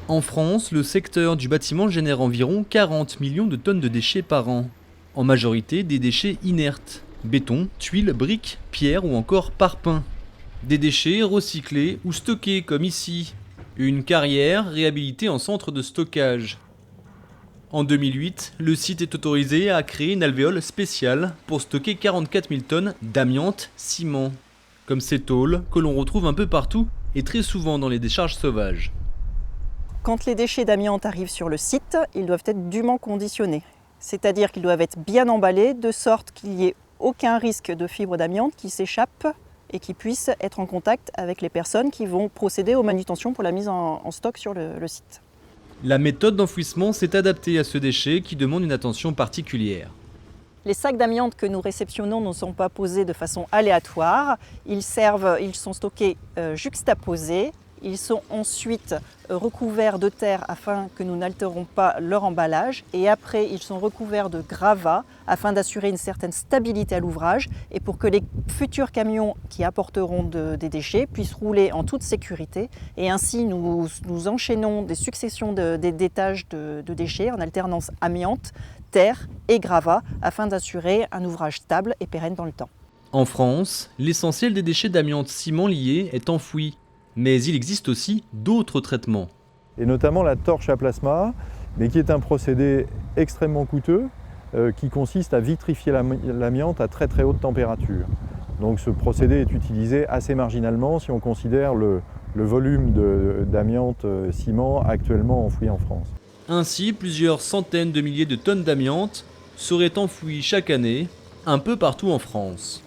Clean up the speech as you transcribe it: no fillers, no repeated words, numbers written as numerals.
En France, le secteur du bâtiment génère environ 40 millions de tonnes de déchets par an. En majorité des déchets inertes. Béton, tuiles, briques, pierres ou encore parpaings. Des déchets recyclés ou stockés comme ici. Une carrière réhabilitée en centre de stockage. En 2008, le site est autorisé à créer une alvéole spéciale pour stocker 44 000 tonnes d'amiante ciment. Comme ces tôles que l'on retrouve un peu partout et très souvent dans les décharges sauvages. Quand les déchets d'amiante arrivent sur le site, ils doivent être dûment conditionnés. C'est-à-dire qu'ils doivent être bien emballés de sorte qu'il n'y ait aucun risque de fibres d'amiante qui s'échappent et qui puissent être en contact avec les personnes qui vont procéder aux manutentions pour la mise en stock sur le site. La méthode d'enfouissement s'est adaptée à ce déchet qui demande une attention particulière. Les sacs d'amiante que nous réceptionnons ne sont pas posés de façon aléatoire. Ils sont stockés juxtaposés. Ils sont ensuite recouverts de terre afin que nous n'altérons pas leur emballage. Et après, ils sont recouverts de gravats afin d'assurer une certaine stabilité à l'ouvrage et pour que les futurs camions qui apporteront des déchets puissent rouler en toute sécurité. Et ainsi, nous enchaînons des successions d'étages de déchets en alternance amiante, terre et gravats afin d'assurer un ouvrage stable et pérenne dans le temps. En France, l'essentiel des déchets d'amiante ciment liés est enfoui. Mais il existe aussi d'autres traitements. Et notamment la torche à plasma, mais qui est un procédé extrêmement coûteux qui consiste à vitrifier l'amiante à très très haute température. Donc ce procédé est utilisé assez marginalement si on considère le volume d'amiante ciment actuellement enfoui en France. Ainsi, plusieurs centaines de milliers de tonnes d'amiante seraient enfouies chaque année, un peu partout en France.